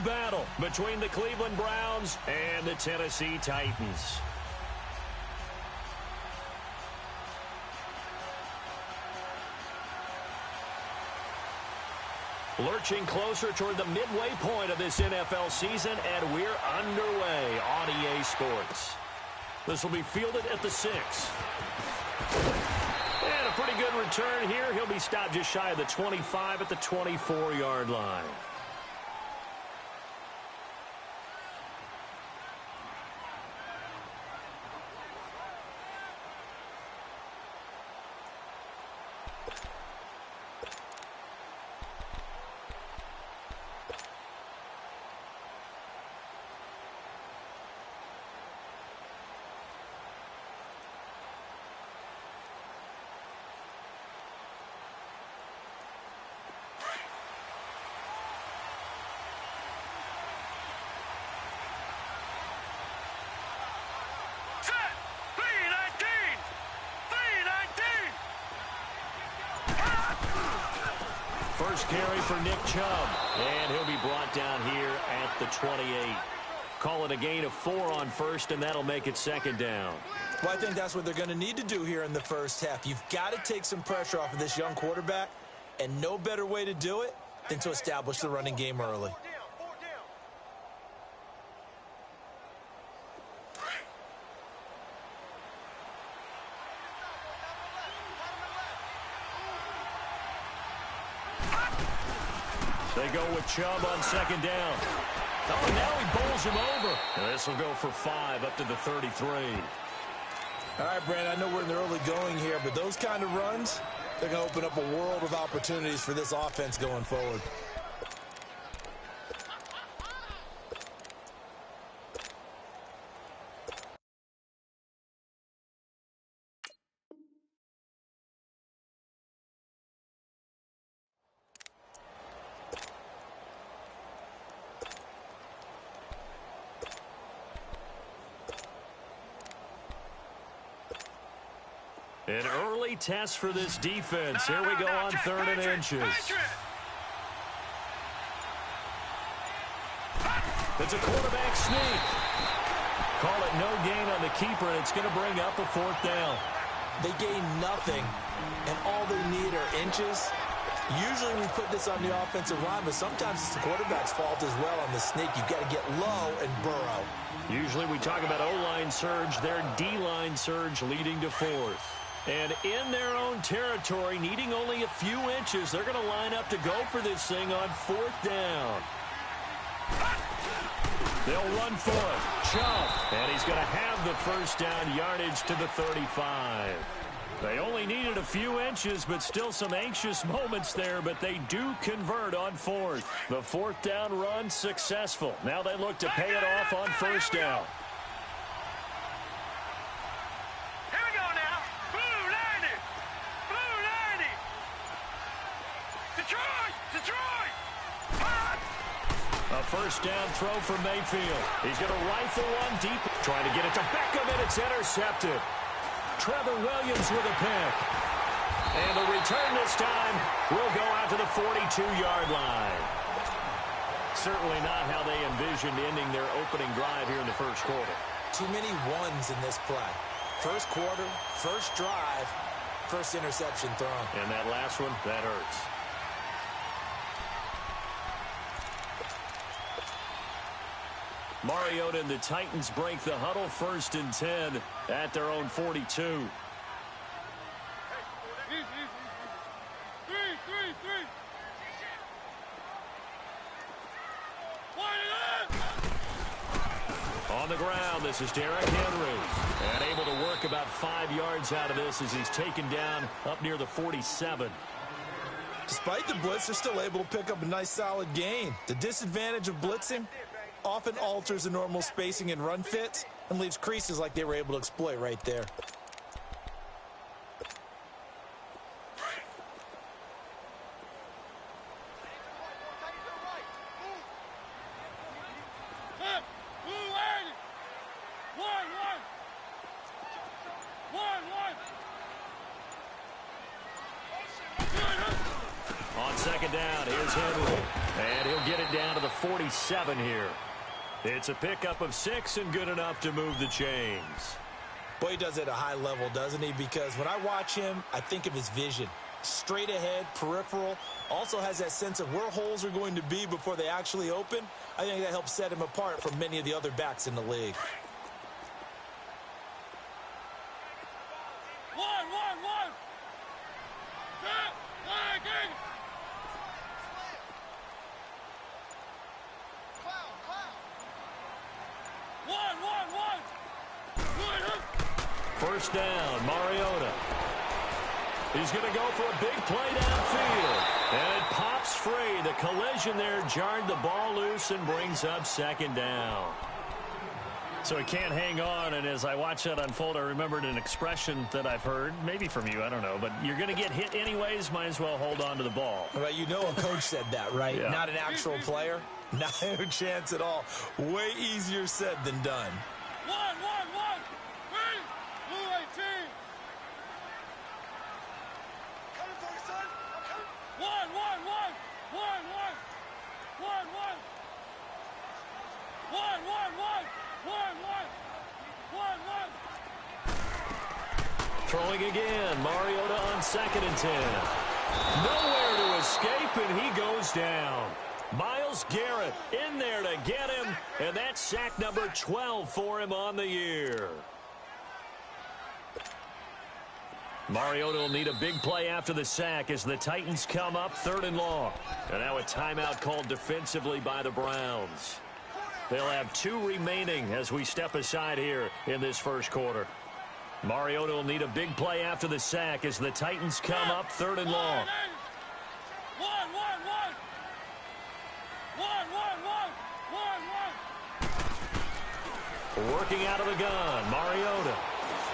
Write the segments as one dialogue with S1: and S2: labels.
S1: battle between the Cleveland Browns and the Tennessee Titans. Lurching closer toward the midway point of this NFL season, and we're underway on EA Sports. This will be fielded at the 6. And a pretty good return here. He'll be stopped just shy of the 25 at the 24-yard line. First carry for Nick Chubb, and he'll be brought down here at the 28. Call it a gain of 4 on first, and that'll make it second down.
S2: Well, I think that's what they're going to need to do here in the first half. You've got to take some pressure off of this young quarterback, and no better way to do it than to establish the running game early.
S1: They go with Chubb on second down. Oh, now he bowls him over. And this will go for 5 up to the 33.
S2: All right, Brandon, I know we're in the early going here, but those kind of runs, they're going to open up a world of opportunities for this offense going forward.
S1: An early test for this defense. Here we go on 3rd and inches. It's a quarterback sneak. Call it no gain on the keeper, and it's going to bring up a 4th down.
S2: They gain nothing, and all they need are inches. Usually we put this on the offensive line, but sometimes it's the quarterback's fault as well on the sneak. You've got to get low and burrow. Usually
S1: we talk about O-line surge, their D-line surge leading to 4th. And in their own territory, needing only a few inches, they're going to line up to go for this thing on 4th down. They'll run for it. Chubb. And he's going to have the first down yardage to the 35. They only needed a few inches, but still some anxious moments there, but they do convert on 4th. The 4th down run successful. Now they look to pay it off on 1st down. A first down throw for Mayfield. He's going to rifle one deep. Trying to get it to Beckham, and it's intercepted. Trevor Williams with a pick. And the return this time will go out to the 42-yard line. Certainly not how they envisioned ending their opening drive here in the first quarter.
S2: Too many ones in this play. First quarter, first drive, first interception thrown.
S1: And that last one, that hurts. Mariota and the Titans break the huddle, 1st and 10 at their own 42. On the ground, this is Derrick Henry. And able to work about 5 yards out of this as he's taken down up near the 47.
S2: Despite the blitz, they're still able to pick up a nice solid gain. The disadvantage of blitzing often alters the normal spacing and run fits and leaves creases like they were able to exploit right there.
S1: On second down, here's Henry. And he'll get it down to the 47 here. It's a pickup of 6 and good enough to move the chains.
S2: Boy, he does it at a high level, doesn't he? Because when I watch him, I think of his vision. Straight ahead, peripheral, also has that sense of where holes are going to be before they actually open. I think that helps set him apart from many of the other backs in the league.
S1: First down, Mariota. He's going to go for a big play downfield. And it pops free. The collision there jarred the ball loose and brings up second down. So he can't hang on, and as I watch that unfold, I remembered an expression that I've heard, maybe from you, I don't know, but you're going to get hit anyways, might as well hold on to the ball.
S2: Well, you know a coach said that, right?
S1: Yeah.
S2: Not an actual player. No chance at all. Way easier said than done.
S1: Throwing again, Mariota on 2nd and 10. Nowhere to escape, and he goes down. Myles Garrett in there to get him, and that's sack number 12 for him on the year. Mariota will need a big play after the sack as the Titans come up 3rd and long. And now a timeout called defensively by the Browns. They'll have 2 remaining as we step aside here in this first quarter. Mariota will need a big play after the sack as the Titans come up 3rd and long. Working out of the gun, Mariota.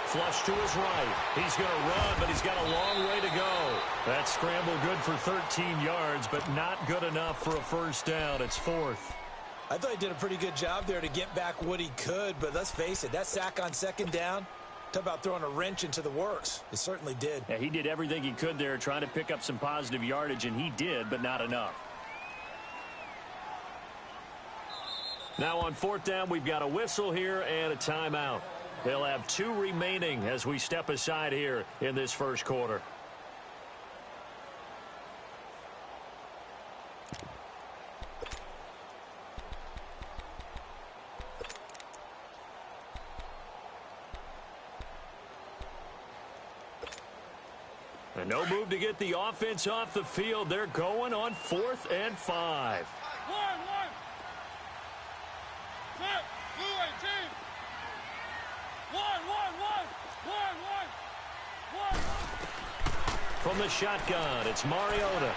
S1: Flush to his right. He's going to run, but he's got a long way to go. That scramble good for 13 yards, but not good enough for a first down. It's 4th.
S2: I thought he did a pretty good job there to get back what he could, but let's face it, that sack on 2nd down, talk about throwing a wrench into the works. It certainly did.
S1: Yeah, he did everything he could there trying to pick up some positive yardage, and he did, but not enough. Now on 4th down, we've got a whistle here and a timeout. They'll have 2 remaining as we step aside here in this first quarter. And no move to get the offense off the field. They're going on 4th and 5. From the shotgun, it's Mariota.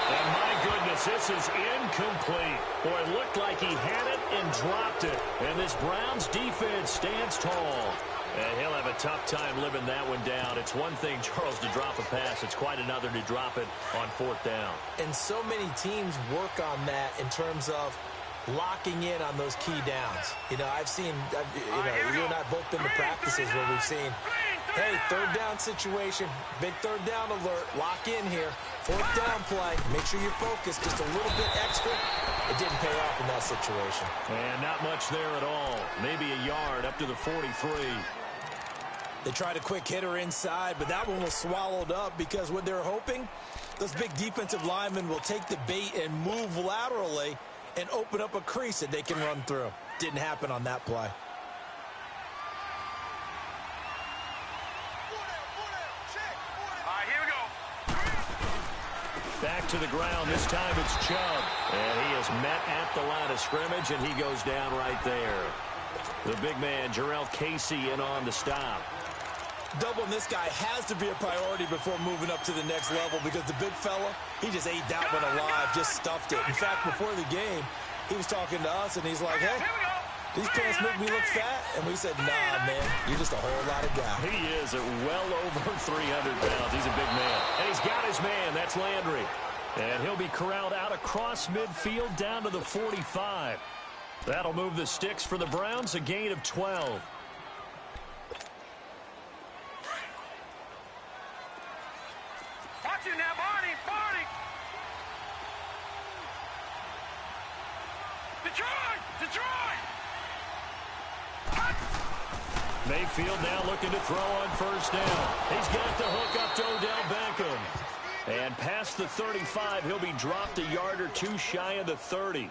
S1: And my goodness, this is incomplete. Boy, it looked like he had it and dropped it. And this Browns defense stands tall. And he'll have a tough time living that one down. It's one thing, Charles, to drop a pass. It's quite another to drop it on 4th down.
S2: And so many teams work on that in terms of locking in on those key downs. You know, I've seen, you and I both been to practices where we've seen, hey, 3rd down situation, big 3rd down alert, lock in here, 4th down play, make sure you're focused just a little bit extra. It didn't pay off in that situation.
S1: And not much there at all. Maybe a yard up to the 43.
S2: They tried a quick hitter inside, but that one was swallowed up because what they're hoping, those big defensive linemen will take the bait and move laterally and open up a crease that they can run through. Didn't happen on that play.
S1: Back to the ground. This time it's Chubb. And he is met at the line of scrimmage, and he goes down right there. The big man, Jarrell Casey, in on the stop.
S2: Doubling this guy has to be a priority before moving up to the next level because the big fella, he just ate that one alive, just stuffed it. In fact, before the game, he was talking to us, and he's like, hey, these pants make me look fat. And we said, nah, man, you're just a whole lot of guy.
S1: He is at well over 300 pounds. He's a big man. And he's got his man. That's Landry. And he'll be corralled out across midfield down to the 45. That'll move the sticks for the Browns, a gain of 12.
S3: Watch you now, Barney, Barney.
S1: Mayfield now looking to throw on first down. He's got the hook up to Odell Beckham. And past the 35, he'll be dropped a yard or two shy of the 30.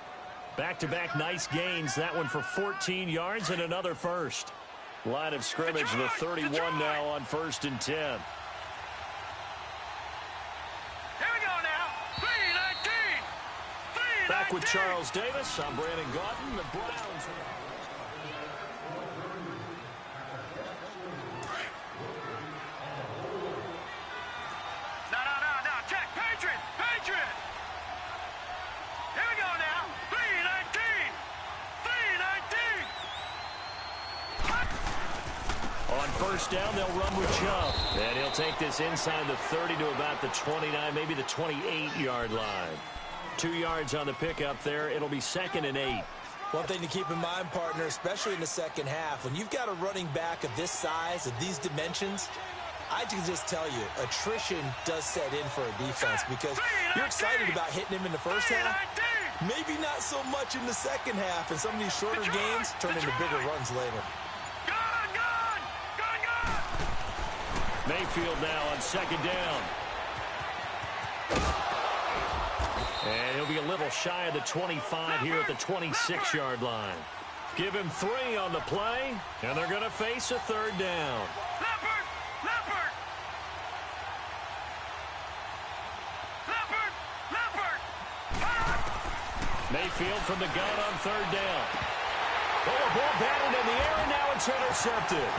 S1: Back-to-back nice gains. That one for 14 yards and another first. Line of scrimmage, the 31 now on 1st and 10.
S3: Here we go now. 3-19.
S1: Back with Charles Davis. I'm Brandon Gaudin. The Browns.
S3: No. Check. Patriot. Here we go now. 3-19.
S1: On first down, they'll run with Chubb. And he'll take this inside the 30 to about the 29, maybe the 28-yard line. 2 yards on the pickup there. It'll be 2nd and 8.
S2: One thing to keep in mind, partner, especially in the second half, when you've got a running back of this size, of these dimensions, I can just tell you, attrition does set in for a defense because you're excited about hitting him in the first half. Maybe not so much in the second half, and some of these shorter gains turn into bigger runs later.
S1: Mayfield now on 2nd down. And he'll be a little shy of the 25 here at the 26-yard line. Give him 3 on the play, and they're going to face a 3rd down. Mayfield from the gun on 3rd down. Oh, a ball batted in the air, and now it's intercepted.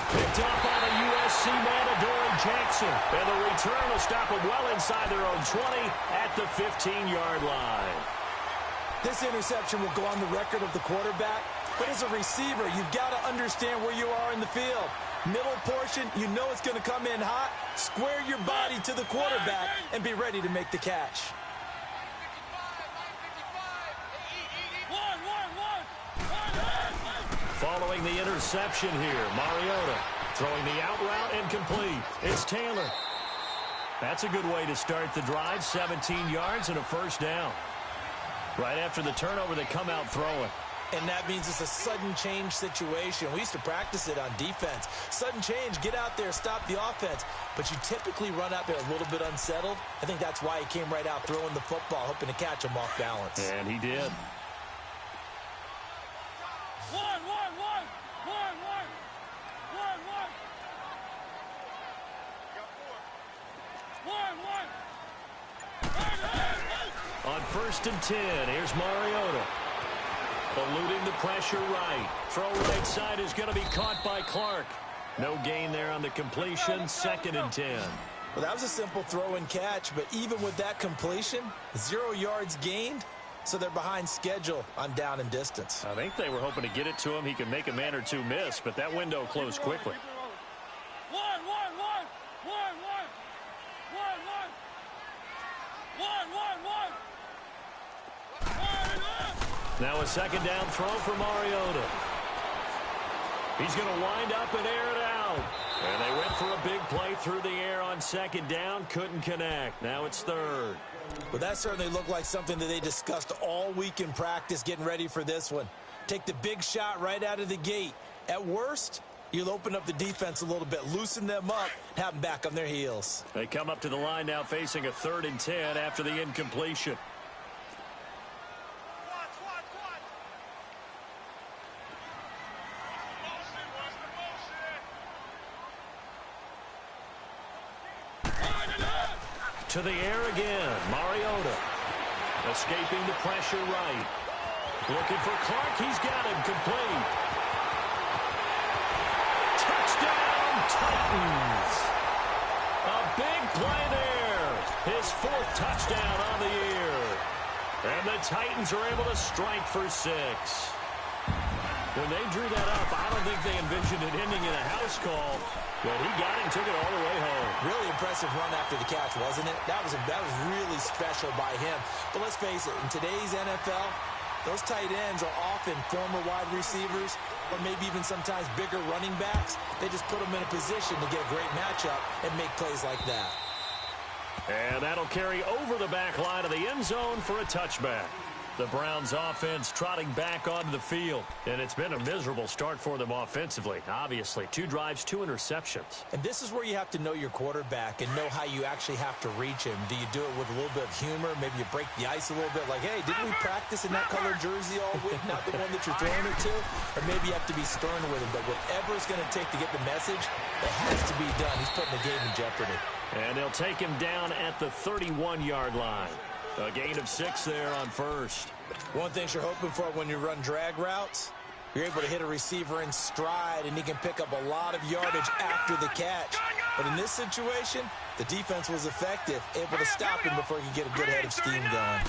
S1: Picked up by the USC man, Adoree Jackson. And the return will stop them well inside their own 20 at the 15-yard line.
S2: This interception will go on the record of the quarterback, but as a receiver, you've got to understand where you are in the field. Middle portion, you know it's going to come in hot. Square your body to the quarterback and be ready to make the catch.
S1: Following the interception here, Mariota throwing the out route incomplete. It's Taylor. That's a good way to start the drive. 17 yards and a first down. Right after the turnover, they come out throwing.
S2: And that means it's a sudden change situation. We used to practice it on defense. Sudden change, get out there, stop the offense. But you typically run out there a little bit unsettled. I think that's why he came right out throwing the football, hoping to catch him off balance.
S1: And he did. On 1st and 10, here's Mariota. Eluding the pressure right. Throw right side is going to be caught by Clark. No gain there on the completion. 2nd and 10.
S2: Well, that was a simple throw and catch, but even with that completion, 0 yards gained, so they're behind schedule on down and distance.
S1: I think they were hoping to get it to him. He could make a man or two miss, but that window closed quickly. Now a 2nd down throw for Mariota. He's going to wind up and air it out. And they went for a big play through the air on 2nd down. Couldn't connect. Now it's 3rd.
S2: Well, that certainly looked like something that they discussed all week in practice getting ready for this one. Take the big shot right out of the gate. At worst, you'll open up the defense a little bit, loosen them up, have them back on their heels.
S1: They come up to the line now facing a 3rd and 10 after the incompletion. To the air again, Mariota. Escaping the pressure right. Looking for Clark, he's got him complete. Touchdown, Titans. A big play there. His 4th touchdown on the year. And the Titans are able to strike for 6. When they drew that up, I don't think they envisioned it ending in a house call. But he got him, took it all the way home.
S2: Really impressive run after the catch, wasn't it? That was really special by him. But let's face it, in today's NFL, those tight ends are often former wide receivers or maybe even sometimes bigger running backs. They just put them in a position to get a great matchup and make plays like that.
S1: And that'll carry over the back line of the end zone for a touchback. The Browns offense trotting back onto the field. And it's been a miserable start for them offensively. Obviously, 2 drives, 2 interceptions.
S2: And this is where you have to know your quarterback and know how you actually have to reach him. Do you do it with a little bit of humor? Maybe you break the ice a little bit like, hey, didn't we practice in that colored jersey all week, not the one that you're throwing it to? Or maybe you have to be stern with him. But whatever it's going to take to get the message, it has to be done. He's putting the game in jeopardy.
S1: And they'll take him down at the 31-yard line. A gain of 6 there on first.
S2: One thing you're hoping for when you run drag routes, you're able to hit a receiver in stride, and he can pick up a lot of yardage after the catch. But in this situation, the defense was effective, able to stop him before he could get a good head of steam going.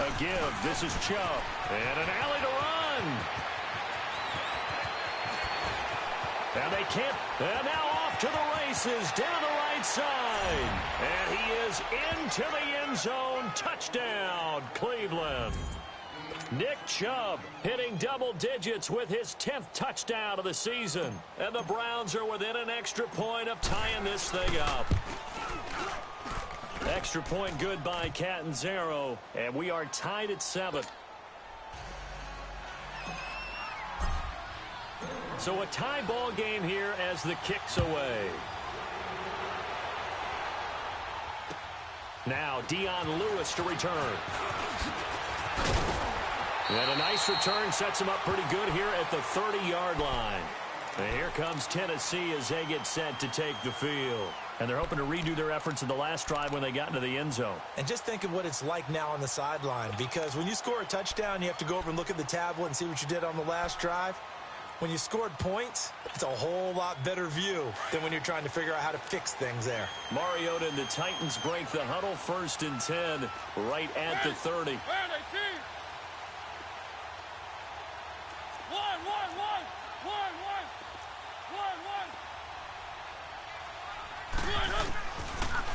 S1: A give. This is Chubb. And an alley to run. And they can't. And now off to the races down the right side. And he is into the end zone. Touchdown, Cleveland. Nick Chubb hitting double digits with his 10th touchdown of the season. And the Browns are within an extra point of tying this thing up. Extra point good by Catanzaro. And we are tied at 7. So a tie ball game here as the kick's away. Now Dion Lewis to return. And a nice return sets him up pretty good here at the 30-yard line. And here comes Tennessee as they get set to take the field. And they're hoping to redo their efforts in the last drive when they got into the end zone.
S2: And just think of what it's like now on the sideline. Because when you score a touchdown, you have to go over and look at the tablet and see what you did on the last drive. When you scored points, it's a whole lot better view than when you're trying to figure out how to fix things there.
S1: Mariota and the Titans break the huddle, 1st and 10, right at the 30.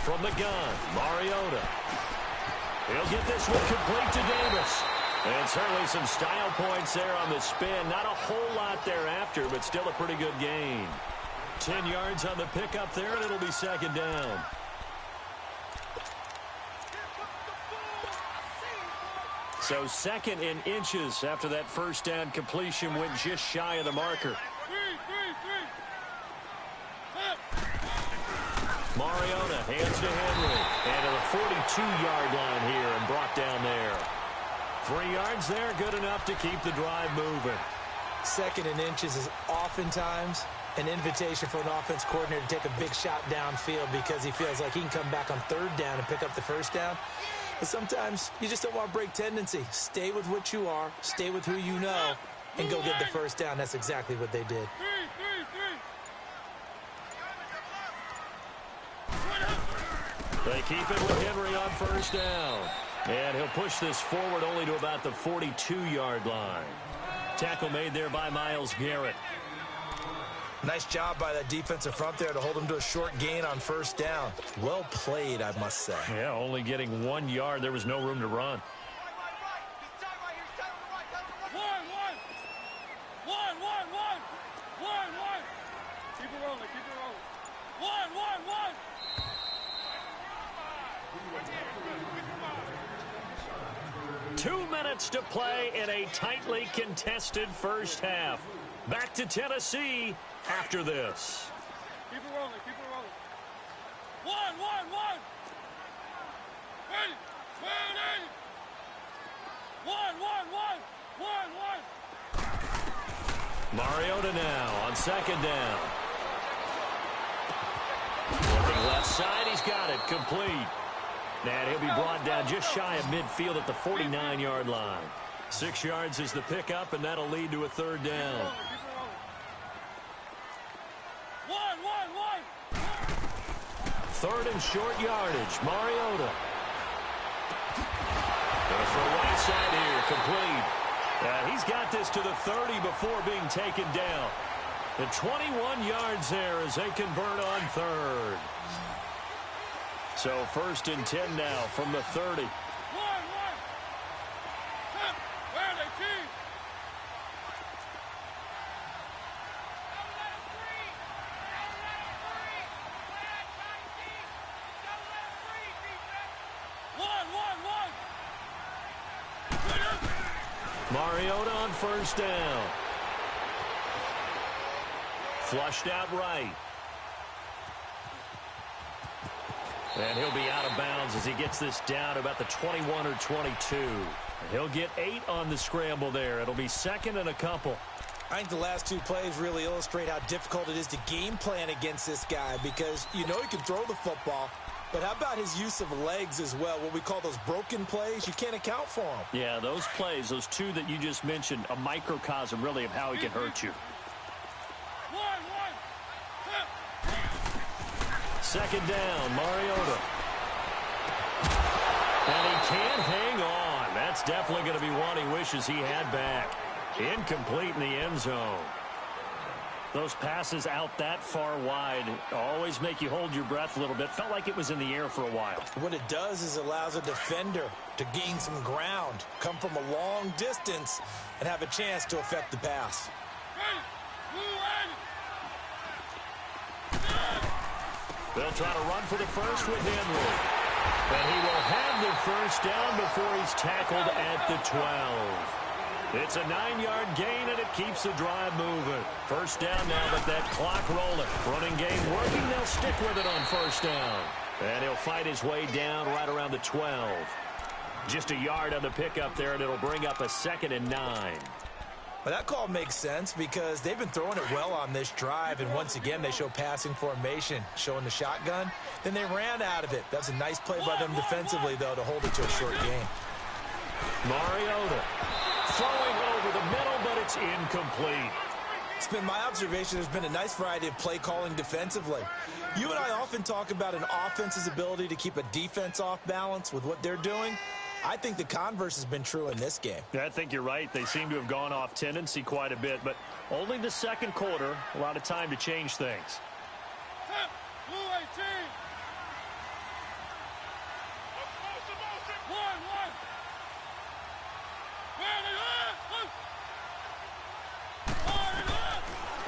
S1: From the gun, Mariota. He'll get this one complete to Davis. And certainly some style points there on the spin. Not a whole lot thereafter, but still a pretty good gain. 10 yards on the pickup there, and it'll be 2nd down. So 2nd in inches after that 1st down completion went just shy of the marker. Mariota hands to Henry. And to the 42-yard line here and brought down there. 3 yards there, good enough to keep the drive moving.
S2: 2nd in inches is oftentimes an invitation for an offense coordinator to take a big shot downfield because he feels like he can come back on 3rd down and pick up the 1st down. But sometimes you just don't want to break tendency. Stay with what you are, stay with who you know, and go get the 1st down. That's exactly what they did.
S1: They keep it with Henry on 1st down. And he'll push this forward only to about the 42-yard line. Tackle made there by Myles Garrett.
S2: Nice job by that defensive front there to hold him to a short gain on 1st down. Well played, I must say.
S1: Yeah, only getting 1 yard. There was no room to run.
S3: Keep it rolling, keep it rolling. 1.
S1: 2 minutes to play in a tightly contested 1st half. Back to Tennessee after this.
S3: Keep it rolling, keep it rolling. 1. Ready, ready. 1.
S1: Mariota now on 2nd down. Looking left side, he's got it, complete. And he'll be brought down just shy of midfield at the 49-yard line. 6 yards is the pickup, and that'll lead to a 3rd down. 3rd and short yardage, Mariota. Gonna throw right side here, complete. He's got this to the 30 before being taken down. The 21 yards there as they convert on 3rd. So 1st and 10 now from the 30.
S3: 1.
S1: Mariota on first down. Flushed out right. And he'll be out of bounds as he gets this down about the 21 or 22. And he'll get 8 on the scramble there. It'll be second and a couple.
S2: I think the last 2 plays really illustrate how difficult it is to game plan against this guy because you know he can throw the football, but how about his use of legs as well, what we call those broken plays? You can't account for them.
S1: Yeah, those plays, those 2 that you just mentioned, a microcosm really of how he can hurt you. Second down, Mariota. And he can't hang on. That's definitely going to be one he wishes he had back. Incomplete in the end zone. Those passes out that far wide always make you hold your breath a little bit. Felt like it was in the air for a while.
S2: What it does is allows a defender to gain some ground, come from a long distance, and have a chance to affect the pass.
S1: They'll try to run for the first with Henry. But he will have the first down before he's tackled at the 12. It's a 9-yard gain, and it keeps the drive moving. First down now, but that clock rolling. Running game working. They'll stick with it on first down. And he'll fight his way down right around the 12. Just a yard on the pickup there, and it'll bring up a 2nd and 9.
S2: Well, that call makes sense because they've been throwing it well on this drive, and once again they show passing formation, showing the shotgun. Then they ran out of it. That's a nice play by them defensively, though, to hold it to a short gain.
S1: Mariota throwing over the middle, but it's incomplete.
S2: It's been my observation there's been a nice variety of play calling defensively. You and I often talk about an offense's ability to keep a defense off balance with what they're doing. I think the converse has been true in this game.
S1: Yeah, I think you're right. They seem to have gone off tendency quite a bit, but only the second quarter, a lot of time to change things.
S3: Blue 18. One.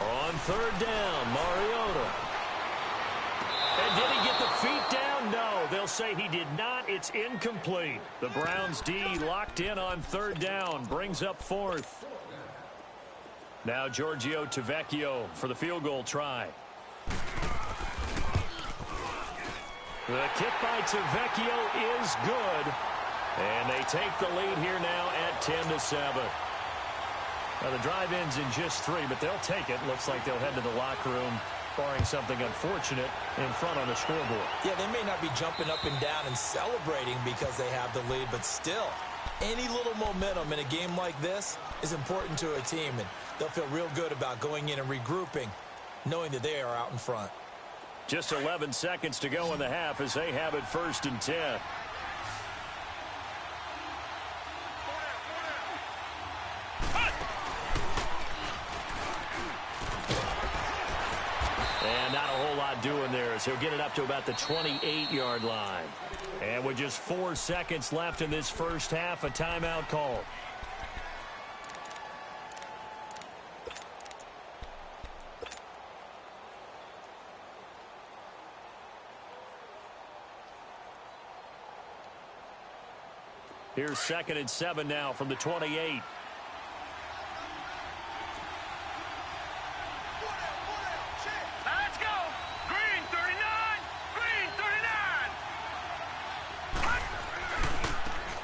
S1: On third down, Mariota. And did he get the feet down? No, they'll say he did not. It's incomplete. The Browns D locked in on third down, brings up 4th. Now Giorgio Tavecchio for the field goal try. The kick by Tavecchio is good. And they take the lead here now at 10-7. Now the drive ends in just 3, but they'll take it. Looks like they'll head to the locker room, barring something unfortunate, in front on the scoreboard.
S2: Yeah, they may not be jumping up and down and celebrating because they have the lead, but still, any little momentum in a game like this is important to a team, and they'll feel real good about going in and regrouping, knowing that they are out in front.
S1: Just 11 seconds to go in the half as they have it 1st and 10. And not a whole lot doing there as he'll get it up to about the 28-yard line. And with just 4 seconds left in this first half, a timeout call. Here's 2nd and 7 now from the 28.
S3: Let's go. Green 39. Green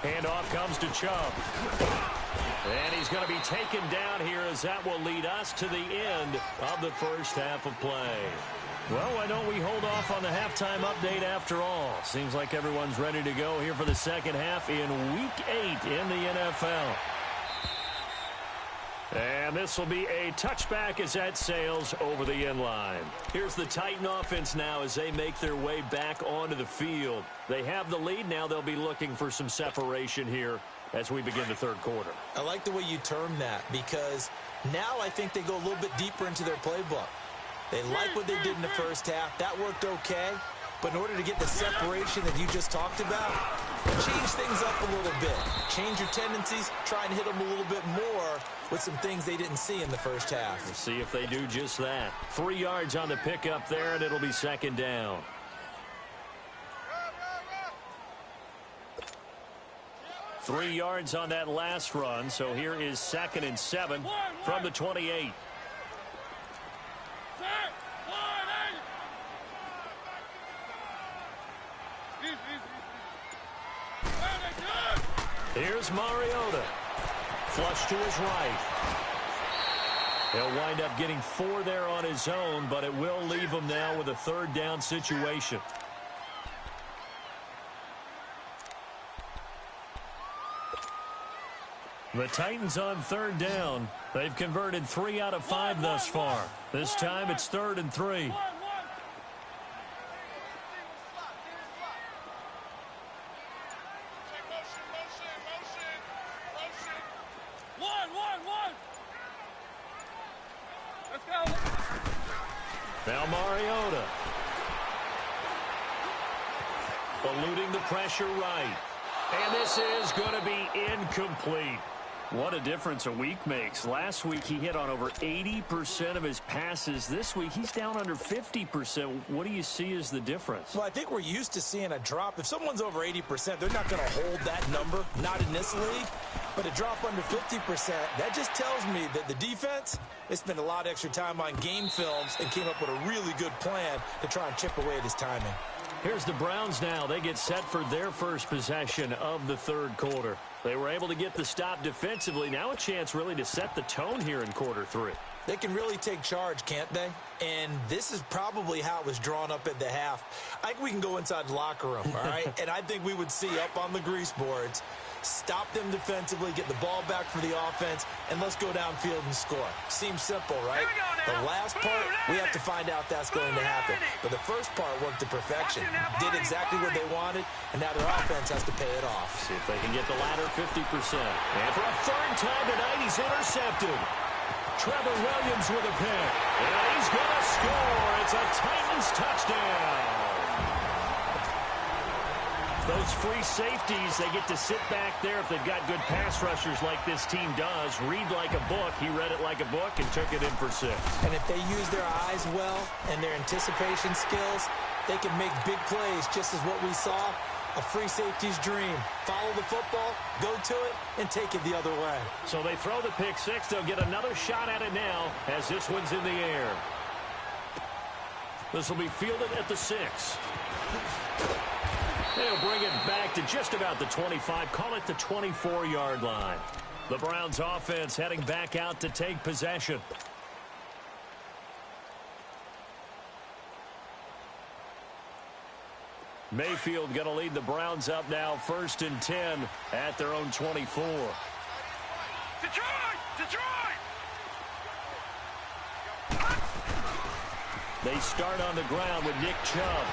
S3: 39.
S1: Handoff comes to Chubb. And he's going to be taken down here as that will lead us to the end of the first half of play. Well, why don't we hold off on the halftime update after all? Seems like everyone's ready to go here for the second half in Week 8 in the NFL. And this will be a touchback as that sails over the end line. Here's the Titan offense now as they make their way back onto the field. They have the lead. Now they'll be looking for some separation here as we begin the third quarter.
S2: I like the way you term that because now I think they go a little bit deeper into their playbook. They like what they did in the first half. That worked okay. But in order to get the separation that you just talked about, change things up a little bit. Change your tendencies. Try and hit them a little bit more with some things they didn't see in the first half.
S1: We'll see if they do just that. 3 yards on the pickup there, and it'll be 2nd down. 3 yards on that last run, so here is 2nd and 7 from the 28. Here's Mariota. Flush to his right. He'll wind up getting 4 there on his own, but it will leave him now with a 3rd down situation. The Titans on 3rd down. They've converted 3 out of 5 thus far. This time it's 3rd and 3. Now Mariota. Eluding the pressure right. And this is going to be incomplete. What a difference a week makes. Last week he hit on over 80% of his passes. This week he's down under 50%. What do you see as the difference?
S2: Well, I think we're used to seeing a drop. If someone's over 80%, they're not going to hold that number, not in this league. But a drop under 50%, that just tells me that the defense, they spent a lot of extra time on game films and came up with a really good plan to try and chip away at his timing.
S1: Here's the Browns now. They get set for their first possession of the 3rd quarter. They were able to get the stop defensively. Now a chance really to set the tone here in quarter 3.
S2: They can really take charge, can't they? And this is probably how it was drawn up at the half. I think we can go inside the locker room, all right? And I think we would see up on the grease boards, stop them defensively, get the ball back for the offense, and let's go downfield and score. Seems simple, right? The last part, we have to find out that's going to happen. But the first part worked to perfection. Did exactly what they wanted, and now their offense has to pay it off.
S1: See if they can get the latter 50%. And for a 3rd time tonight, he's intercepted. Trevor Williams with a pick. And he's going to score. It's a Titans touchdown. Those free safeties, they get to sit back there if they've got good pass rushers like this team does. Read like a book. He read it like a book and took it in for 6.
S2: And if they use their eyes well and their anticipation skills, they can make big plays, just as what we saw. A free safety's dream. Follow the football, go to it, and take it the other way.
S1: So they throw the pick 6. They'll get another shot at it now as this one's in the air. This will be fielded at the 6. They'll bring it back to just about the 25. Call it the 24-yard line. The Browns offense heading back out to take possession. Mayfield going to lead the Browns up now 1st and 10 at their own 24.
S3: Detroit!
S1: They start on the ground with Nick Chubb.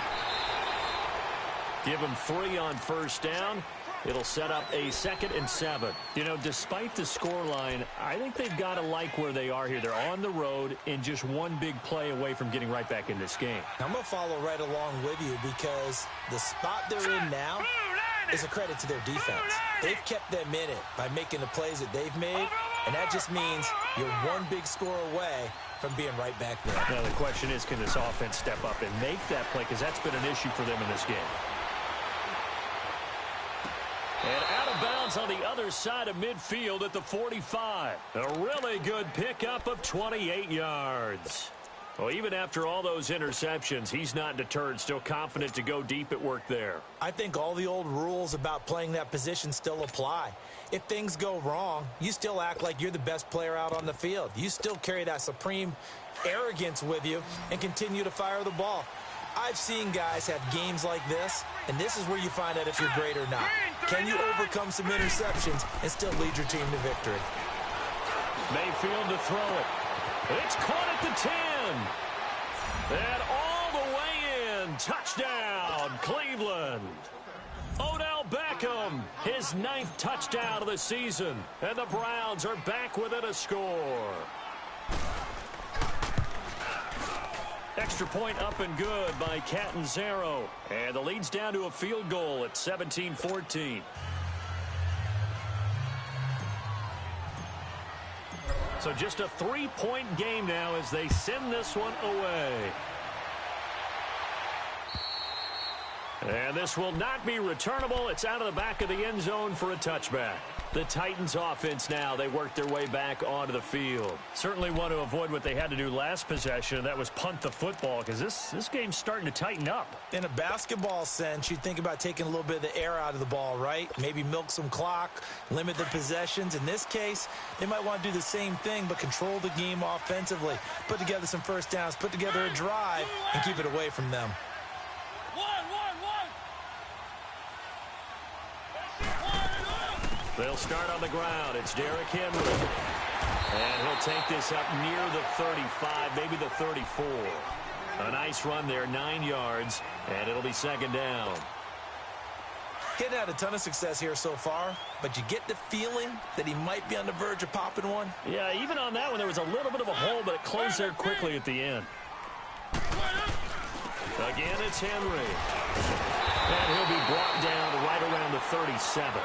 S1: Give him 3 on 1st down. It'll set up a 2nd and 7. You know, despite the scoreline, I think they've got to like where they are here. They're on the road and just one big play away from getting right back in this game.
S2: I'm going to follow right along with you because the spot they're in now is a credit to their defense. They've kept them in it by making the plays that they've made, and that just means you're one big score away from being right back there.
S1: Now the question is, can this offense step up and make that play? Because that's been an issue for them in this game. And out of bounds on the other side of midfield at the 45. A really good pickup of 28 yards. Well, even after all those interceptions, he's not deterred, still confident to go deep at work there.
S2: I think all the old rules about playing that position still apply. If things go wrong, you still act like you're the best player out on the field. You still carry that supreme arrogance with you and continue to fire the ball. I've seen guys have games like this, and this is where you find out if you're great or not. Can you overcome some interceptions and still lead your team to victory?
S1: Mayfield to throw it. It's caught at the 10. And all the way in. Touchdown, Cleveland. Odell Beckham, his 9th touchdown of the season. And the Browns are back within a score. Extra point up and good by Catanzaro. And the lead's down to a field goal at 17-14. So just a 3-point game now as they send this one away. And this will not be returnable. It's out of the back of the end zone for a touchback. The Titans offense now, they work their way back onto the field. Certainly want to avoid what they had to do last possession. That was punt the football, because this game's starting to tighten up.
S2: In a basketball sense, you think about taking a little bit of the air out of the ball, right? Maybe milk some clock, limit the possessions. In this case, they might want to do the same thing, but control the game offensively. Put together some first downs, put together a drive, and keep it away from them.
S1: They'll start on the ground. It's Derrick Henry. And he'll take this up near the 35, maybe the 34. A nice run there, 9 yards, and it'll be second down.
S2: Getting had a ton of success here so far, but you get the feeling that he might be on the verge of popping one.
S1: Yeah, even on that one, there was a little bit of a hole, but it closed there quickly at the end. Again, it's Henry. And he'll be brought down right around the 37.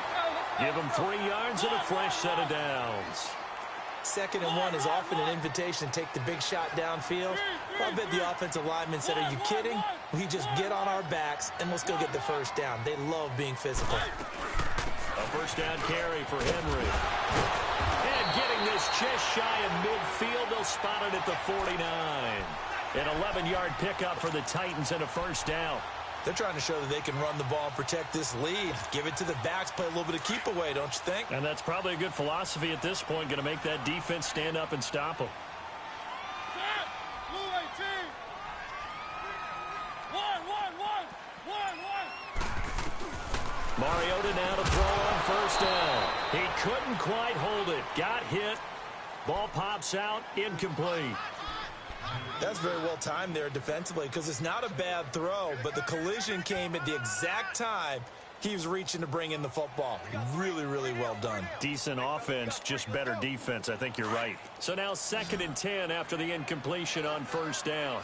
S1: Give him 3 yards and a fresh set of downs.
S2: 2nd and 1 is often an invitation to take the big shot downfield. I bet the offensive lineman said, are you kidding? We just get on our backs and let's go get the first down. They love being physical.
S1: A first down carry for Henry. And getting this just shy of midfield, they'll spot it at the 49. An 11-yard pickup for the Titans and a first down.
S2: They're trying to show that they can run the ball and protect this lead. Give it to the backs, play a little bit of keep away, don't you think?
S1: And that's probably a good philosophy at this point, going to make that defense stand up and stop them. Mariota now to throw on first down. He couldn't quite hold it. Got hit. Ball pops out. Incomplete.
S2: That's very well timed there defensively because it's not a bad throw, but the collision came at the exact time he was reaching to bring in the football. Really, really well done.
S1: Decent offense, just better defense. I think you're right. So now 2nd and 10 after the incompletion on first down.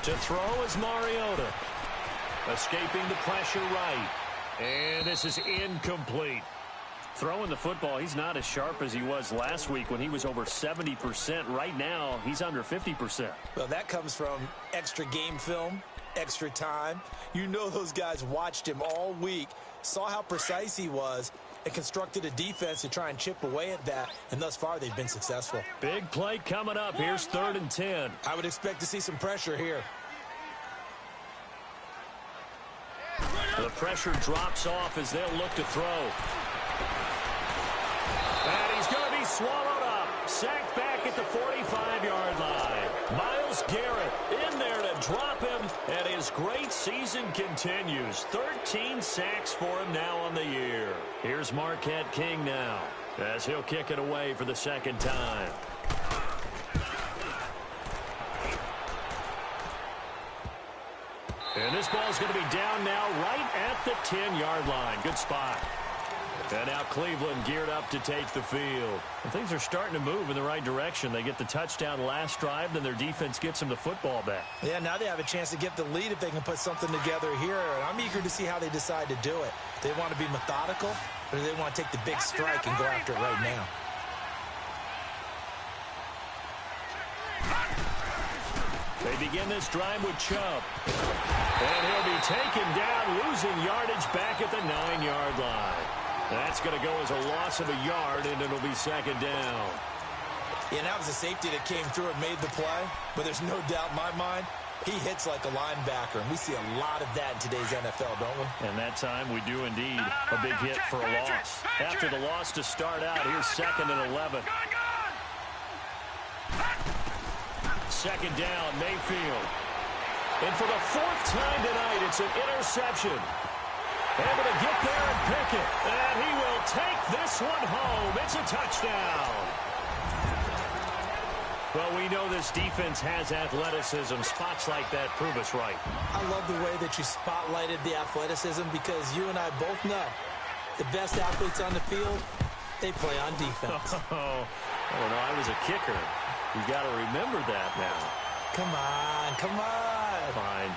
S1: To throw is Mariota. Escaping the pressure right. And this is incomplete. Throwing the football, he's not as sharp as he was last week when he was over 70%. Right now, he's under 50%.
S2: Well, that comes from extra game film, extra time. You know those guys watched him all week, saw how precise he was, and constructed a defense to try and chip away at that, and thus far they've been successful.
S1: Big play coming up. Here's 3rd and 10.
S2: I would expect to see some pressure here.
S1: The pressure drops off as they'll look to throw. And he's going to be swallowed up. Sacked back at the 45-yard line. Myles Garrett in there to drop him, and his great season continues. 13 sacks for him now on the year. Here's Marquette King now as he'll kick it away for the 2nd time. And this ball's going to be down now right at the 10-yard line. Good spot. And now Cleveland geared up to take the field. And things are starting to move in the right direction. They get the touchdown last drive, then their defense gets them the football back.
S2: Yeah, now they have a chance to get the lead if they can put something together here. And I'm eager to see how they decide to do it. They want to be methodical, or do they want to take the big strike and go after it right now?
S1: They begin this drive with Chubb. And he'll be taken down, losing yardage back at the 9-yard line. That's going to go as a loss of a yard, and it'll be 2nd down.
S2: Yeah, that was a safety that came through and made the play. But there's no doubt in my mind, he hits like a linebacker. And we see a lot of that in today's NFL, don't we?
S1: And that time we do indeed. A big hit for a loss. After the loss to start out, here's 2nd and 11. 2nd down, Mayfield. And for the 4th time tonight, it's an interception. Able to get there and pick it. And he will take this one home. It's a touchdown. Well, we know this defense has athleticism. Spots like that prove us right.
S2: I love the way that you spotlighted the athleticism because you and I both know the best athletes on the field, they play on defense.
S1: Oh, no, I was a kicker. You got to remember that now.
S2: Come on, come on.
S1: Fine.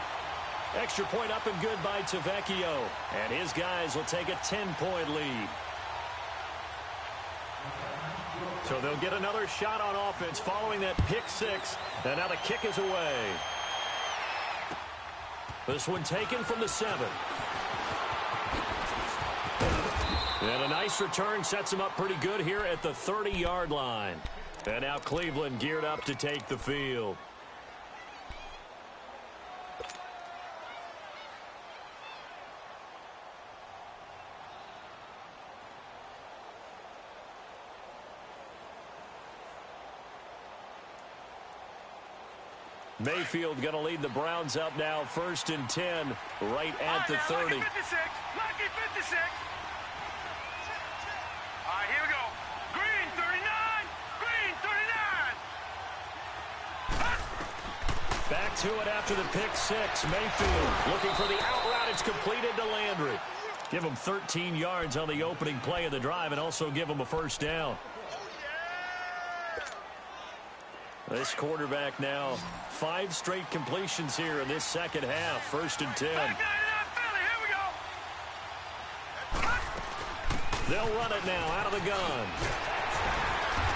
S1: Extra point up and good by Tavecchio. And his guys will take a 10-point lead. So they'll get another shot on offense following that pick six. And now the kick is away. This one taken from the 7. And a nice return sets him up pretty good here at the 30-yard line. And now Cleveland geared up to take the field. Mayfield going to lead the Browns up now, 1st and 10, right at the 30.
S3: Lucky 56. Lucky 56. All right, here we go. Green 39. Green 39.
S1: Back to it after the pick six. Mayfield looking for the out route. It's completed to Landry. Give him 13 yards on the opening play of the drive and also give him a first down. This quarterback now 5 straight completions here in this second half. 1st and 10. They'll run it now out of the gun.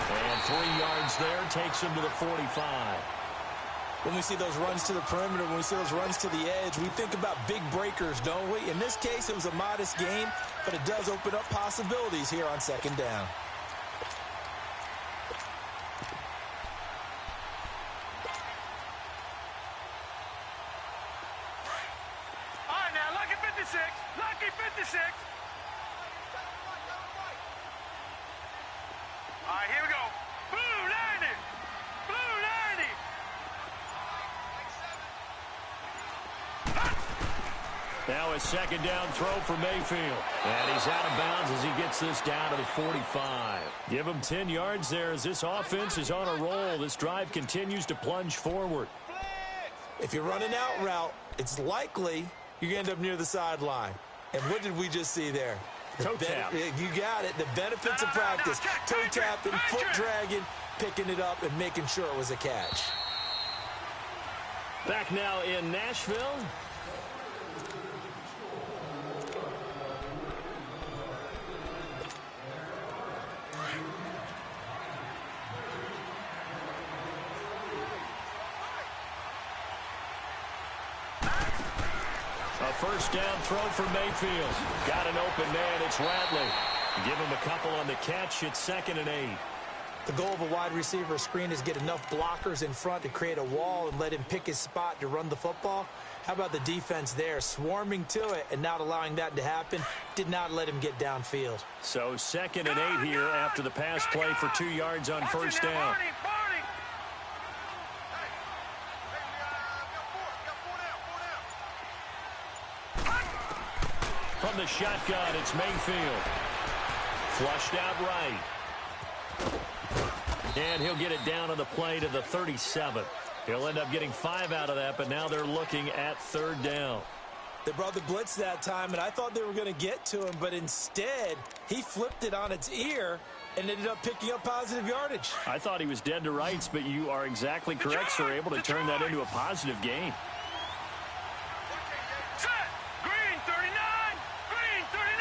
S1: And 3 yards there takes him to the 45.
S2: When we see those runs to the perimeter, when we see those runs to the edge, we think about big breakers, don't we? In this case, it was a modest gain, but it does open up possibilities here on 2nd down.
S3: Lucky 56. All right, here we go. Blue 90. Blue 90.
S1: Now a 2nd down throw for Mayfield. And he's out of bounds as he gets this down to the 45. Give him 10 yards there as this offense is on a roll. This drive continues to plunge forward.
S2: If you're running out route, it's likely you're going to end up near the sideline. And what did we just see there?
S1: Toe tap.
S2: You got it. The benefits of practice. Toe tapping, foot dragging, picking it up, and making sure it was a catch.
S1: Back now in Nashville. A 1st down throw for Mayfield. Got an open man. It's Radley. Give him a couple on the catch. It's 2nd and 8.
S2: The goal of a wide receiver screen is get enough blockers in front to create a wall and let him pick his spot to run the football. How about the defense there, swarming to it and not allowing that to happen? Did not let him get downfield.
S1: So 2nd and 8 here after the pass play for 2 yards on 1st down. From the shotgun, it's Mayfield. Flushed out right. And he'll get it down on the play to the 37. He'll end up getting 5 out of that, but now they're looking at 3rd down.
S2: They brought the blitz that time, and I thought they were going to get to him, but instead, he flipped it on its ear and ended up picking up positive yardage.
S1: I thought he was dead to rights, but you are exactly correct, sir. Able to turn that into a positive gain.
S3: Green 39. Green 39.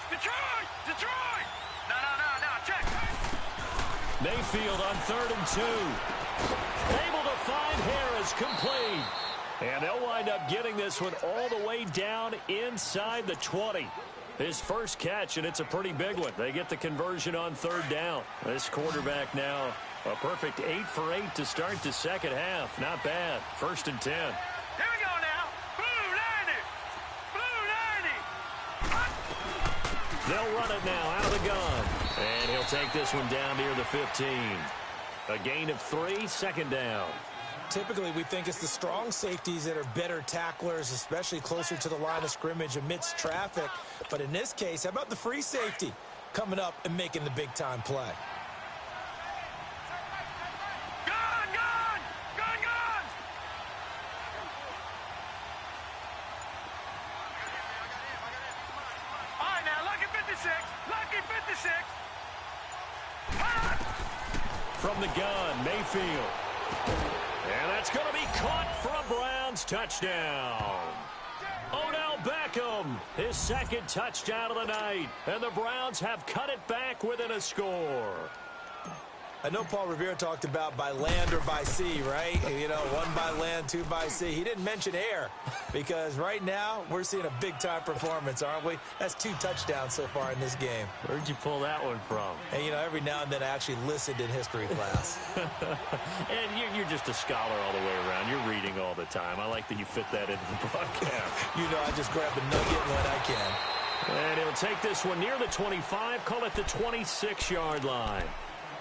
S3: Detroit. No. Check.
S1: Mayfield on 3rd and 2. Able to find Harris, complete. And they'll wind up getting this one all the way down inside the 20. His first catch, and it's a pretty big one. They get the conversion on 3rd down. This quarterback now a perfect 8 for 8 to start the second half. Not bad. 1st and 10.
S3: Here we go now. Blue 90.
S1: They'll run it now out of the gun. And he'll take this one down near the 15. A gain of 3, 2nd down.
S2: Typically, we think it's the strong safeties that are better tacklers, especially closer to the line of scrimmage amidst traffic. But in this case, how about the free safety coming up and making the big-time play?
S3: Gun! All right, now, Lucky 56. Lucky 56.
S1: From the gun, Mayfield. And that's going to be caught for a Browns touchdown. Odell Beckham, his second touchdown of the night. And the Browns have cut it back within a score.
S2: I know Paul Revere talked about by land or by sea, right? You know, one by land, two by sea. He didn't mention air because right now we're seeing a big-time performance, aren't we? That's 2 touchdowns so far in this game.
S1: Where'd you pull that one from?
S2: And, you know, every now and then I actually listened in history class.
S1: And you're just a scholar all the way around. You're reading all the time. I like that you fit that into the broadcast.
S2: You know, I just grab a nugget when I can.
S1: And he'll take this one near the 25, call it the 26-yard line.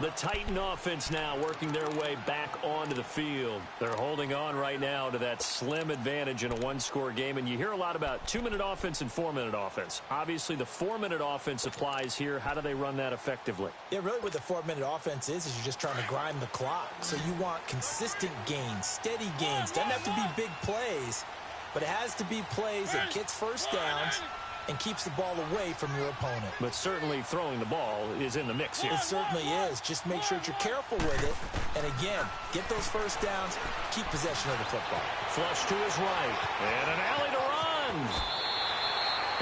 S1: The Titan offense now working their way back onto the field. They're holding on right now to that slim advantage in a one-score game. And you hear a lot about 2-minute offense and 4-minute offense. Obviously, the 4-minute offense applies here. How do they run that effectively?
S2: Yeah, really what the 4-minute offense is you're just trying to grind the clock. So you want consistent gains, steady gains. Doesn't have to be big plays, but it has to be plays that gets first downs and keeps the ball away from your opponent.
S1: But certainly throwing the ball is in the mix here.
S2: It certainly is. Just make sure that you're careful with it. And again, get those first downs, keep possession of the football.
S1: Flush to his right. And an alley to run.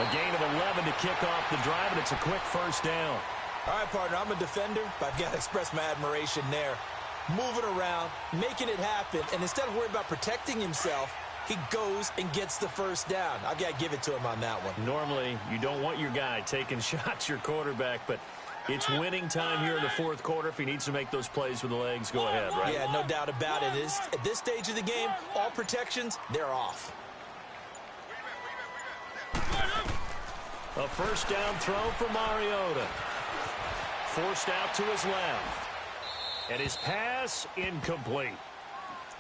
S1: A gain of 11 to kick off the drive, and it's a quick first down.
S2: All right, partner, I'm a defender, but I've got to express my admiration there. Moving around, making it happen, and instead of worrying about protecting himself, he goes and gets the first down. I've got to give it to him on that one.
S1: Normally, you don't want your guy taking shots, your quarterback, but it's winning time here in the fourth quarter. If he needs to make those plays with the legs, go ahead, right?
S2: Yeah, no doubt about it. At this stage of the game, all protections, they're off.
S1: A first down throw for Mariota. Forced out to his left. And his pass incomplete.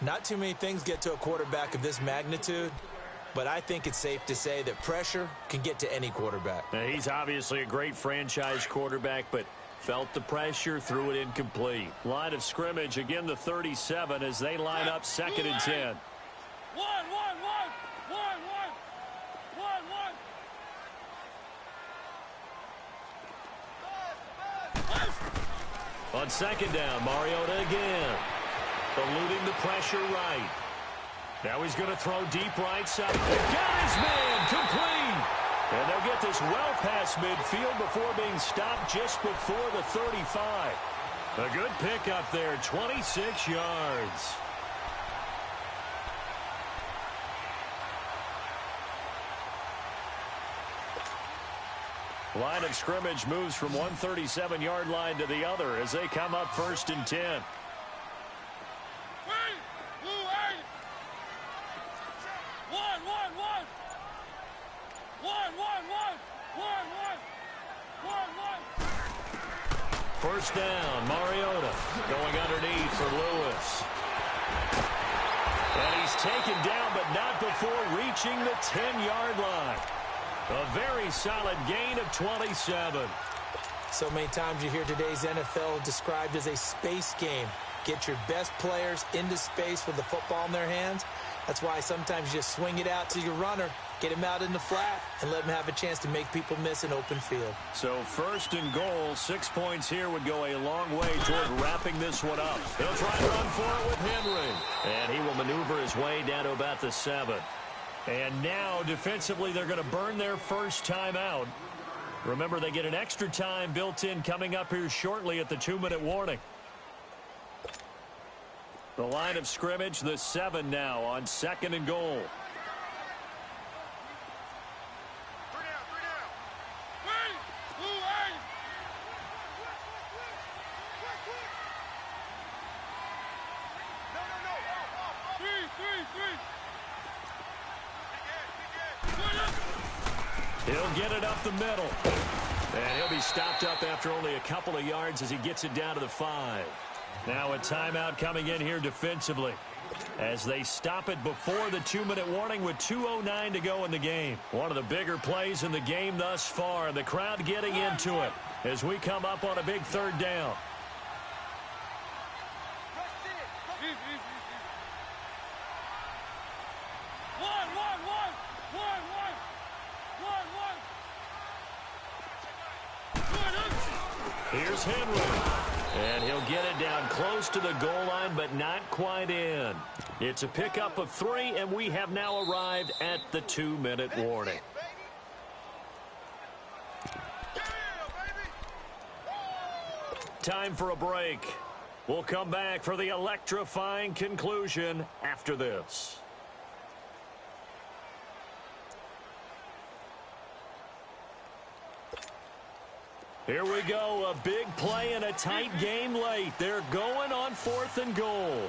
S2: Not too many things get to a quarterback of this magnitude, but I think it's safe to say that pressure can get to any quarterback.
S1: Now, he's obviously a great franchise quarterback, but felt the pressure, threw it incomplete. Line of scrimmage, again the 37 as they line up 2nd and 10. On 2nd down, Mariota again. Eluding the pressure right. Now he's going to throw deep right side. Got his man complete. And they'll get this well past midfield before being stopped just before the 35. A good pickup there, 26 yards. Line of scrimmage moves from one 37-yard line to the other as they come up 1st and 10. First down, Mariota going underneath for Lewis. And he's taken down, but not before reaching the 10-yard line. A very solid gain of 27.
S2: So many times you hear today's NFL described as a space game. Get your best players into space with the football in their hands. That's why sometimes you just swing it out to your runner, get him out in the flat, and let him have a chance to make people miss an open field.
S1: So 1st and goal, 6 points here would go a long way toward wrapping this one up. He'll try to run for it with Henry. And he will maneuver his way down to about the 7. And now, defensively, they're going to burn their first time out. Remember, they get an extra time built in coming up here shortly at the 2-minute warning. The line of scrimmage, the 7 now on 2nd and goal. He'll get it up the middle. And he'll be stopped up after only a couple of yards as he gets it down to the 5. Now a timeout coming in here defensively as they stop it before the 2-minute warning with 2:09 to go in the game. One of the bigger plays in the game thus far. The crowd getting into it as we come up on a big 3rd down. Here's Henry. And he'll get it down close to the goal line, but not quite in. It's a pickup of 3, and we have now arrived at the 2-minute warning. Time for a break. We'll come back for the electrifying conclusion after this. Here we go, a big play in a tight game late. They're going on 4th and goal.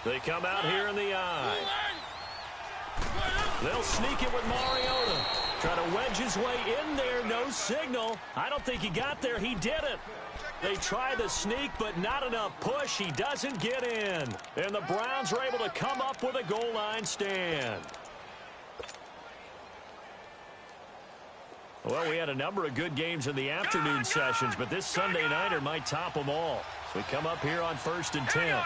S1: They come out here in the eye. They'll sneak it with Mariota. Try to wedge his way in there, no signal. I don't think he got there, he didn't. They try the sneak, but not enough push. He doesn't get in. And the Browns are able to come up with a goal line stand. Well, we had a number of good games in the afternoon sessions, but this Sunday nighter might top them all. So we come up here on 1st and 10.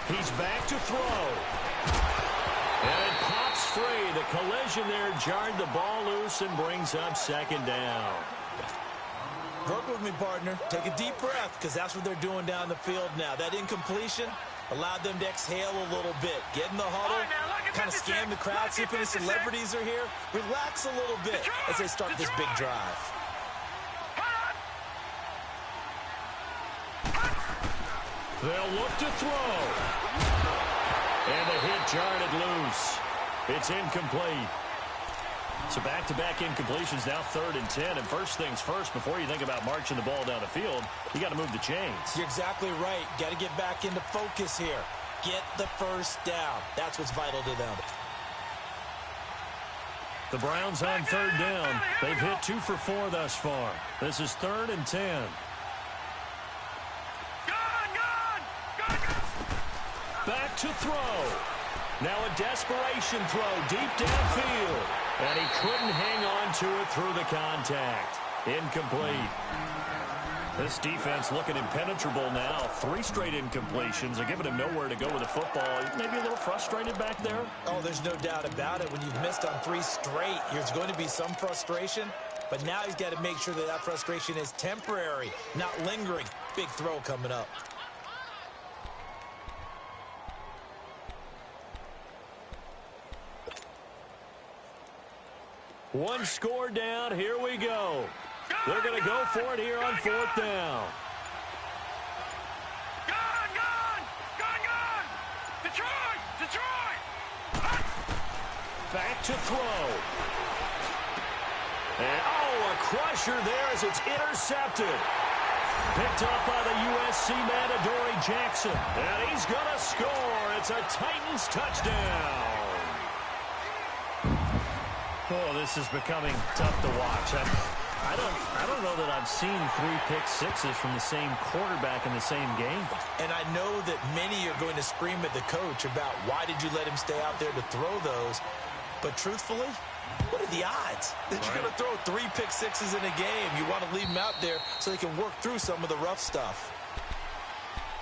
S1: He's back to throw. And it pops free. The collision there jarred the ball loose and brings up 2nd down.
S2: Work with me, partner. Take a deep breath, because that's what they're doing down the field now. That incompletion allowed them to exhale a little bit. Get in the huddle, kind of scan the crowd, see if any celebrities are here. Relax a little bit as they start this big drive.
S1: They'll look to throw. And the hit jarred it loose. It's incomplete. So back-to-back incompletions, now 3rd and 10. And first things first, before you think about marching the ball down the field, you got to move the chains.
S2: You're exactly right. Got to get back into focus here. Get the first down. That's what's vital to them.
S1: The Browns on 3rd down. They've hit 2 for 4 thus far. This is 3rd and 10. Back to throw. Now a desperation throw deep downfield. And he couldn't hang on to it through the contact. Incomplete. This defense looking impenetrable now. 3 straight incompletions. They're giving him nowhere to go with the football. Maybe a little frustrated back there.
S2: Oh, there's no doubt about it. When you've missed on 3 straight, there's going to be some frustration. But now he's got to make sure that that frustration is temporary, not lingering. Big throw coming up.
S1: One score down. Here we go. They're going to go for it here on 4th down.
S3: Gone! Detroit!
S1: Back to throw. And, a crusher there as it's intercepted. Picked up by the USC man, Adoree Jackson. And he's going to score. It's a Titans touchdown. Oh, this is becoming tough to watch. I don't know that I've seen 3 pick sixes from the same quarterback in the same game.
S2: And I know that many are going to scream at the coach about why did you let him stay out there to throw those. But truthfully, what are the odds that you're going to throw 3 pick sixes in a game? You want to leave them out there so they can work through some of the rough stuff.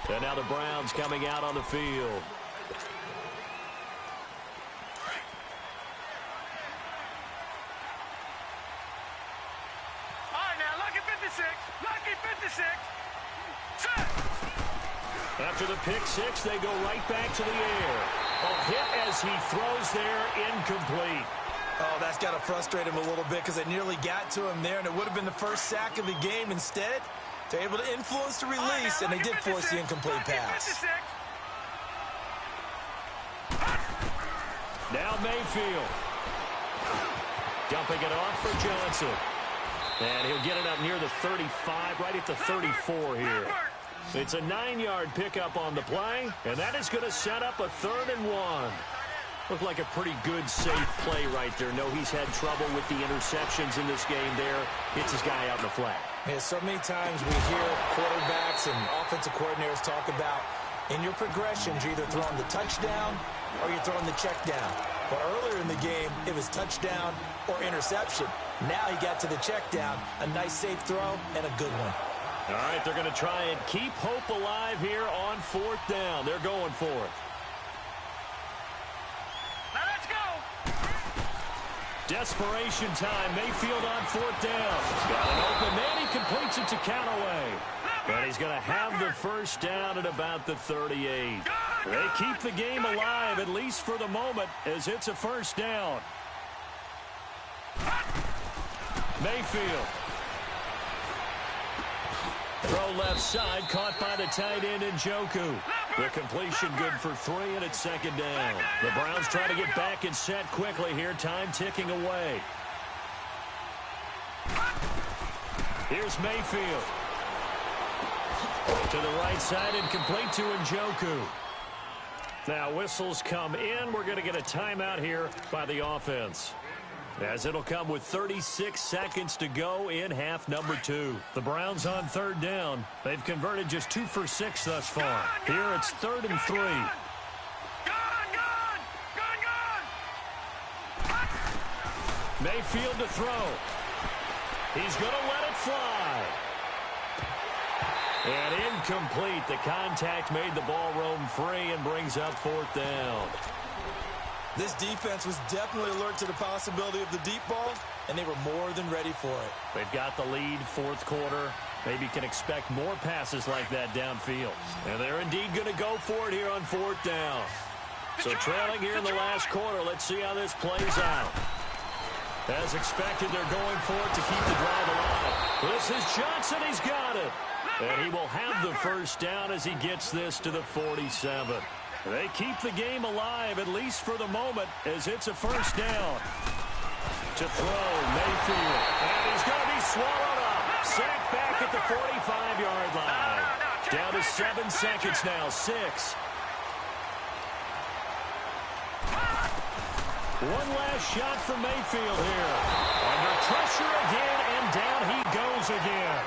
S1: And now the Browns coming out on the field. After the pick six, they go right back to the air. A hit as he throws there, incomplete.
S2: Oh, that's got to frustrate him a little bit because they nearly got to him there, and it would have been the first sack of the game. Instead, they're able to influence the release, and they did force the incomplete pass.
S1: Now Mayfield. Dumping it off for Johnson. And he'll get it up near the 35, right at the 34 here. It's a 9-yard pickup on the play, and that is going to set up a 3rd and 1. Looked like a pretty good, safe play right there. No, he's had trouble with the interceptions in this game there. Hits his guy out in the flat.
S2: Yeah, so many times we hear quarterbacks and offensive coordinators talk about in your progressions, you're either throwing the touchdown or you're throwing the check down. But earlier in the game, it was touchdown or interception. Now he got to the check down, a nice safe throw, and a good one.
S1: All right, they're going to try and keep hope alive here on 4th down. They're going for it.
S3: Now let's go.
S1: Desperation time. Mayfield on 4th down. He's got an open man. He completes it to Callaway. But he's going to have the first down at about the 38. They keep the game alive, at least for the moment, as it's a first down. Mayfield. Throw left side, caught by the tight end Njoku. The completion good for 3, and it's 2nd down. The Browns try to get back and set quickly here. Time ticking away. Here's Mayfield. To the right side and complete to Njoku. Now whistles come in. We're going to get a timeout here by the offense, as it'll come with 36 seconds to go in half number 2. The Browns on 3rd down. They've converted just 2 for 6 thus far. Here it's 3rd and 3. Mayfield to throw. He's going to let it fly. And incomplete. The contact made the ball roam free and brings up 4th down.
S2: This defense was definitely alert to the possibility of the deep ball, and they were more than ready for it.
S1: They've got the lead, 4th quarter. Maybe can expect more passes like that downfield. And they're indeed going to go for it here on 4th down. So trailing here in the last quarter. Let's see how this plays out. As expected, they're going for it to keep the drive alive. This is Johnson. He's got it. And he will have the first down as he gets this to the 47. They keep the game alive, at least for the moment, as it's a first down. To throw, Mayfield. And he's going to be swallowed up. Sacked back at the 45-yard line. Down to 7 seconds now. 6. One last shot for Mayfield here. Under pressure again, and down he goes again.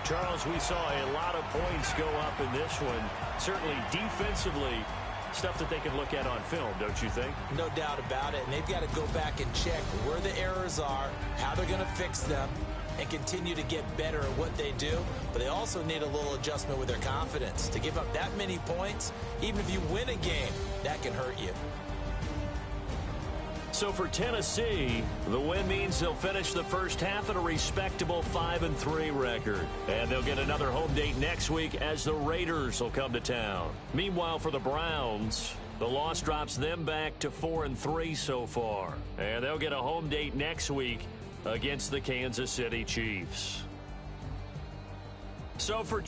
S1: Charles, we saw a lot of points go up in this one. Certainly defensively, stuff that they can look at on film, don't you think?
S2: No doubt about it. And they've got to go back and check where the errors are, how they're going to fix them, and continue to get better at what they do. But they also need a little adjustment with their confidence. To give up that many points, even if you win a game, that can hurt you.
S1: So for Tennessee, the win means they'll finish the first half at a respectable 5-3 record. And they'll get another home date next week as the Raiders will come to town. Meanwhile, for the Browns, the loss drops them back to 4-3 so far. And they'll get a home date next week against the Kansas City Chiefs. So for